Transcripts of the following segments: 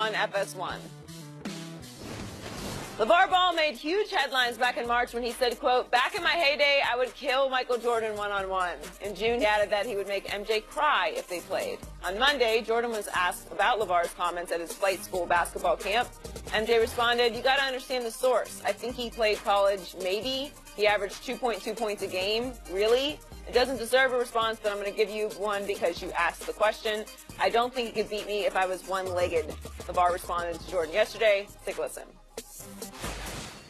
on FS1. LaVar Ball made huge headlines back in March when he said, quote, "Back in my heyday, I would kill Michael Jordan one-on-one." In June, he added that he would make MJ cry if they played. On Monday, Jordan was asked about LaVar's comments at his flight school basketball camp. MJ responded, "You got to understand the source. I think he played college, maybe. He averaged 2.2 points a game. Really? It doesn't deserve a response, but I'm going to give you one because you asked the question. I don't think he could beat me if I was one-legged." LaVar responded to Jordan yesterday. Take a listen.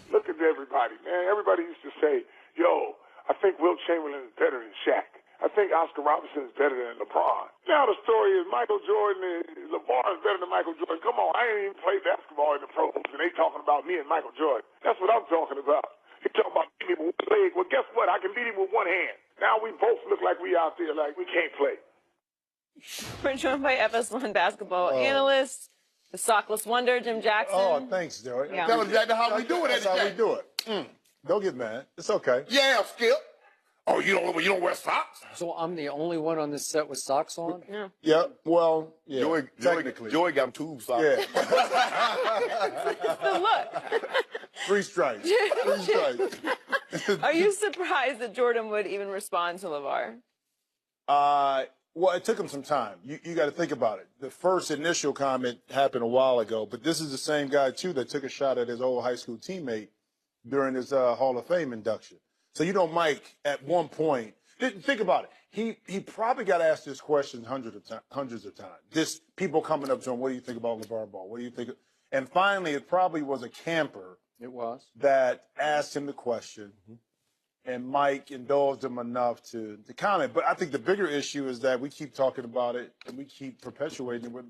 Look at everybody, man. Everybody used to say, yo, I think Wilt Chamberlain is better than Shaq. I think Oscar Robertson is better than LeBron. Now the story is Michael Jordan, LeVar is better than Michael Jordan. Come on, I ain't even played basketball in the pros, and they talking about me and Michael Jordan. That's what I'm talking about. He talking about beating him with one leg. Well, guess what? I can beat him with one hand. Now we both look like we out there like we can't play. We're joined by FS1 basketball analyst, the sockless wonder, Jim Jackson. Oh, thanks, Joey. Yeah. Tell us exactly how we do it. That's how we do it. Don't get mad. It's okay. Yeah, Skip. Oh, you don't wear socks? So I'm the only one on this set with socks on? Yeah. Yeah, well, yeah, Technically. Joey got tube socks. Yeah. So look. 3 stripes. 3 stripes. Are you surprised that Jordan would even respond to LaVar? Well, it took him some time. You got to think about it. The first initial comment happened a while ago, but this is the same guy, too, that took a shot at his old high school teammate during his Hall of Fame induction. So, you know, Mike, at one point, think about it. He probably got asked this question hundreds of times. This people coming up to him, what do you think about LaVar Ball? What do you think? And finally, it probably was a camper. It was. That asked him the question. And Mike indulged him enough to comment. But I think the bigger issue is that we keep talking about it and we keep perpetuating it with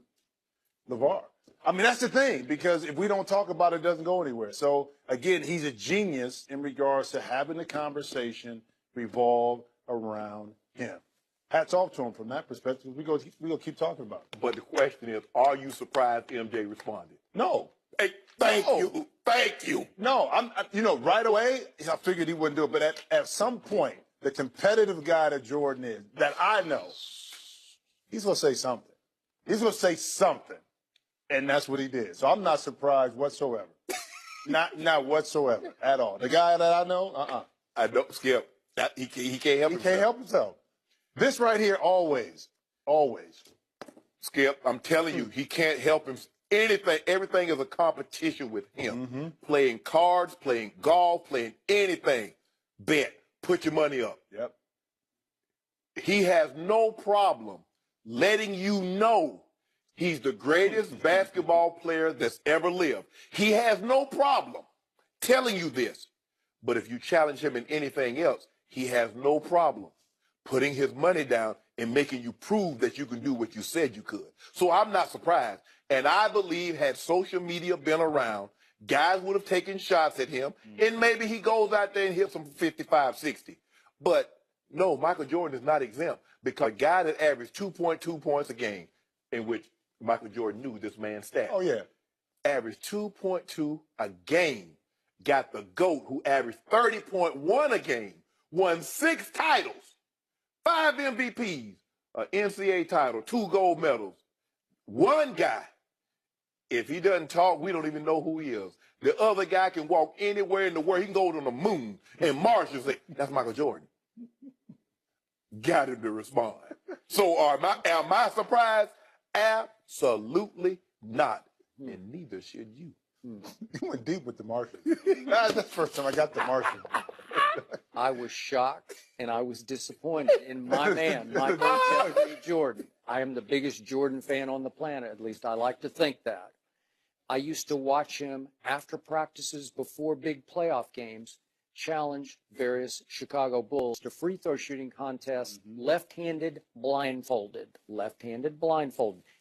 LaVar. I mean, that's the thing, because if we don't talk about it, it doesn't go anywhere. So, again, he's a genius in regards to having the conversation revolve around him. Hats off to him from that perspective. We go keep talking about it. But the question is, are you surprised MJ responded? No. Hey, thank you. Thank you. No, right away, I figured he wouldn't do it. But at some point, the competitive guy that Jordan is, that I know, he's going to say something. He's going to say something. And that's what he did. So I'm not surprised whatsoever. not whatsoever at all. The guy that I know, I don't, Skip. He can't help himself. He can't help himself. This right here, always. Skip, I'm telling you, he can't help himself. Everything is a competition with him. Playing cards, playing golf, playing anything. Bet. Put your money up. Yep. He has no problem letting you know he's the greatest basketball player that's ever lived. He has no problem telling you this. But if you challenge him in anything else, he has no problem putting his money down and making you prove that you can do what you said you could. So I'm not surprised. And I believe had social media been around, guys would have taken shots at him, and maybe he goes out there and hits them 55, 60. But no, Michael Jordan is not exempt, because a guy that averaged 2.2 points a game, in which Michael Jordan knew this man's stat. Oh, yeah. Averaged 2.2 a game, got the GOAT who averaged 30.1 a game, won 6 titles, 5 MVPs, an NCAA title, 2 gold medals. One guy, if he doesn't talk, we don't even know who he is. The other guy can walk anywhere in the world. He can go to the moon, and Mars will say, that's Michael Jordan. Got him to respond. So am I surprised? Absolutely not. And neither should you. You went deep with the Martian. That's the first time I got the Martian. I was shocked and I was disappointed in my man, Michael Jeffrey Jordan. I am the biggest Jordan fan on the planet, at least I like to think that. I used to watch him after practices before big playoff games challenge various Chicago Bulls to free throw shooting contests, left-handed blindfolded.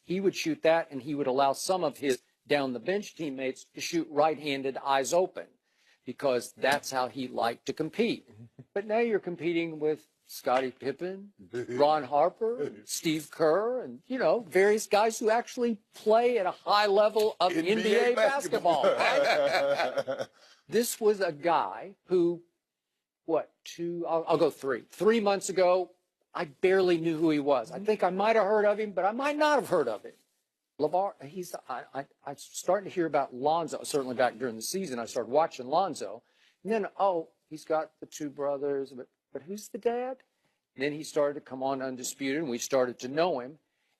He would shoot that, and he would allow some of his down-the-bench teammates to shoot right-handed, eyes open, because that's how he liked to compete. But now you're competing with Scottie Pippen, Ron Harper, Steve Kerr, and, various guys who actually play at a high level of NBA basketball. Right? This was a guy who, I'll go 3. 3 months ago, I barely knew who he was. I think I might have heard of him, but I might not have heard of him. LaVar, I'm starting to hear about Lonzo, certainly back during the season. I started watching Lonzo. And then, he's got the two brothers, but who's the dad? And then he started to come on Undisputed, and we started to know him.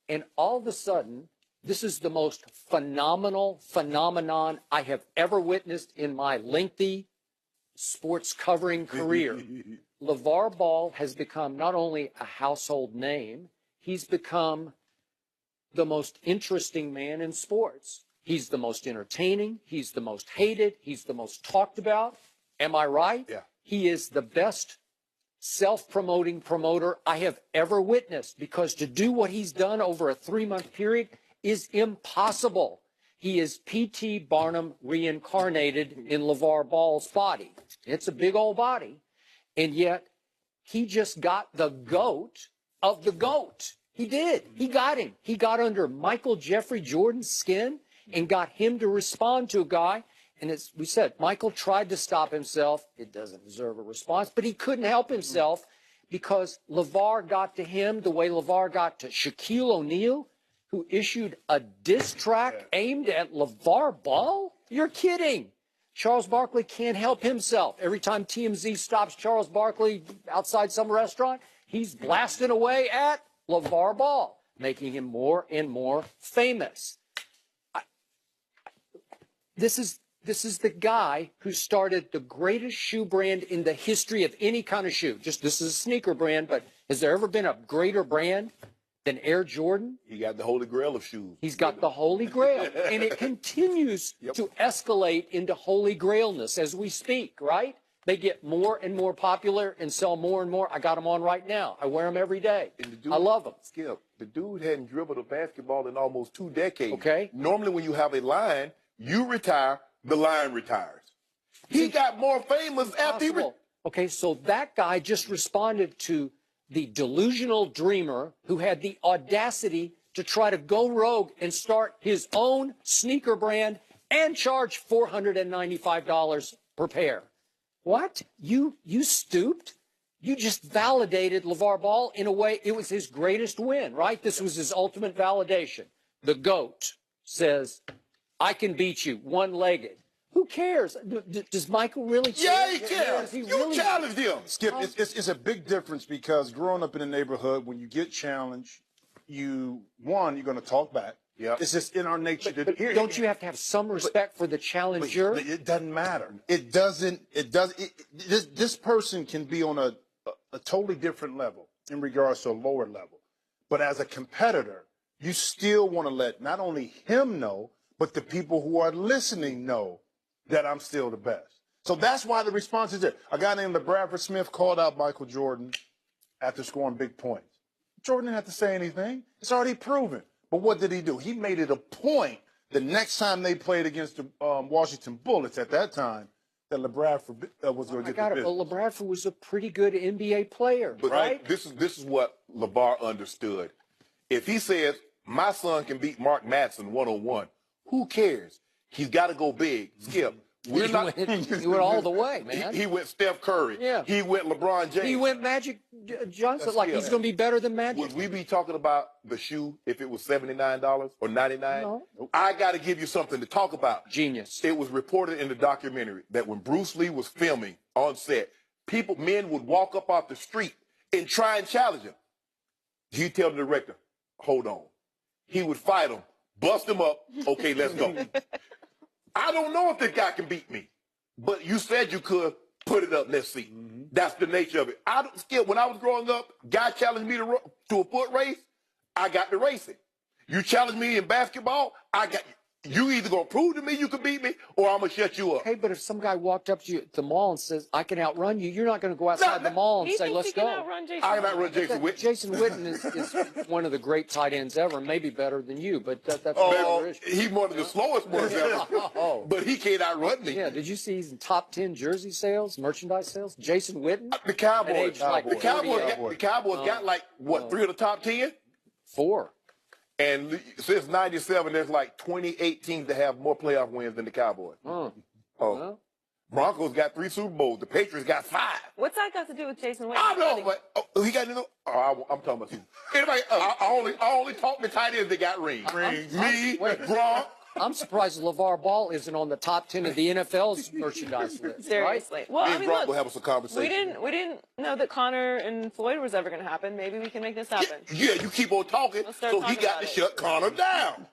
And all of a sudden, this is the most phenomenal phenomenon I have ever witnessed in my lengthy sports covering career. LaVar Ball has become not only a household name, he's become the most interesting man in sports. He's the most entertaining. He's the most hated. He's the most talked about. Am I right? Yeah. He is the best self-promoting promoter I have ever witnessed, because to do what he's done over a 3-month period is impossible. He is P.T. Barnum reincarnated in LaVar Ball's body. It's a big old body. And yet he just got the GOAT of the GOAT. He did. He got him. He got under Michael Jeffrey Jordan's skin and got him to respond to a guy. And as we said, Michael tried to stop himself. It doesn't deserve a response, but he couldn't help himself because LaVar got to him the way LaVar got to Shaquille O'Neal, who issued a diss track aimed at LaVar Ball? You're kidding. Charles Barkley can't help himself. Every time TMZ stops Charles Barkley outside some restaurant, he's blasting away at LaVar Ball, making him more and more famous. This is the guy who started the greatest shoe brand in the history of any kind of shoe. Just this is a sneaker brand, but has there ever been a greater brand than Air Jordan? He got the holy grail of shoes. He's got the holy grail, and it continues to escalate into holy grailness as we speak, right? They get more and more popular and sell more and more. I got them on right now. I wear them every day. I love them. Skip, the dude hadn't dribbled a basketball in almost 2 decades. Okay. Normally when you have a line, you retire, the line retires. He got more famous after he Okay, so that guy just responded to the delusional dreamer who had the audacity to try to go rogue and start his own sneaker brand and charge $495 per pair. What? You stooped? You just validated LaVar Ball in a way. It was his greatest win, right? This was his ultimate validation. The GOAT says, I can beat you one-legged. Who cares? Does Michael really care? Yeah, he cares. You challenged him. Skip, it's a big difference because growing up in the neighborhood, when you get challenged, you're going to talk back. Yeah. It's just in our nature. But don't you have to have some respect for the challenger? But it doesn't matter. It doesn't. This person can be on a totally different level in regards to a lower level. But as a competitor, you still want to let not only him know, but the people who are listening know that I'm still the best. So that's why the response is there. A guy named LaBradford Smith called out Michael Jordan after scoring big points. Jordan didn't have to say anything. It's already proven. But what did he do? He made it a point the next time they played against the Washington Bullets at that time that LaBradford was going to get the business. But LaBradford was a pretty good NBA player, But right? This is what LaVar understood. If he says, my son can beat Mark Madsen one-on-one, who cares? He's got to go big. Skip. He went all the way, man. He went Steph Curry. Yeah. He went LeBron James. He went Magic Johnson, like he's going to be better than Magic. Would we be talking about the shoe if it was $79 or $99? No. I got to give you something to talk about. Genius. It was reported in the documentary that when Bruce Lee was filming on set, men would walk up off the street and try and challenge him. He'd tell the director, hold on. He would fight him, bust him up. Okay, let's go. I don't know if this guy can beat me, but you said you could. Put it up. Let's see. That's the nature of it. Skip, when I was growing up, guy challenged me to a foot race. I got to race it. You challenge me in basketball, you either gonna prove to me you can beat me, or I'm gonna shut you up. Okay, but if some guy walked up to you at the mall and says, I can outrun you, you're not going to go outside the mall and say, let's go. I can outrun Jason Witten. Jason Witten is one of the great tight ends ever, maybe better than you, but that's another issue. He's one of the slowest ones ever, but he can't outrun me. Yeah, did you see he's in top 10 jersey sales, merchandise sales? Jason Witten? The Cowboys. The Cowboys got like, what, 3 of the top 10? 4. And since 97, there's like 28 teams that have more playoff wins than the Cowboys. Well, Broncos got 3 Super Bowls. The Patriots got 5. What's that got to do with Jason Witten? I know, but he got I'm talking about you. Anybody? I only talk to tight ends that got rings. Me, Gronk. I'm surprised LaVar Ball isn't on the top 10 of the NFL's merchandise list. Seriously. Right? Well, Me I and mean, Gronk look, will have us a conversation. we didn't know that Connor and Floyd was ever going to happen. Maybe we can make this happen. Yeah, you keep on talking, Let's start so he talking got about to it. shut Connor down.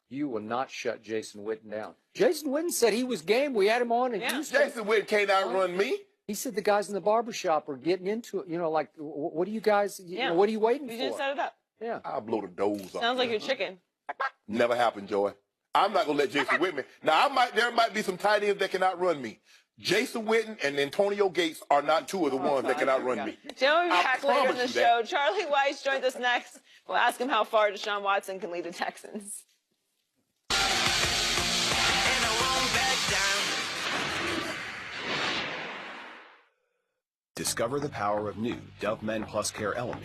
You will not shut Jason Witten down. Jason Witten said he was game. We had him on in Houston. Jason Witten can't outrun me. He said the guys in the barbershop are getting into it. You know, like, what are you guys, you know, what are you waiting You for? just set it up. Yeah. I'll blow the doors off. Sounds like you're chicken. Never happened, Joy. I'm not gonna let Jason Witten. Now there might be some tight ends that can outrun me. Jason Witten and Antonio Gates are not 2 of the ones that can outrun me. Joe will be I back later in the promise you show. that. Charlie Weiss joins us next. We'll ask him how far Deshaun Watson can lead the Texans. Discover the power of new Dove Men Plus Care Element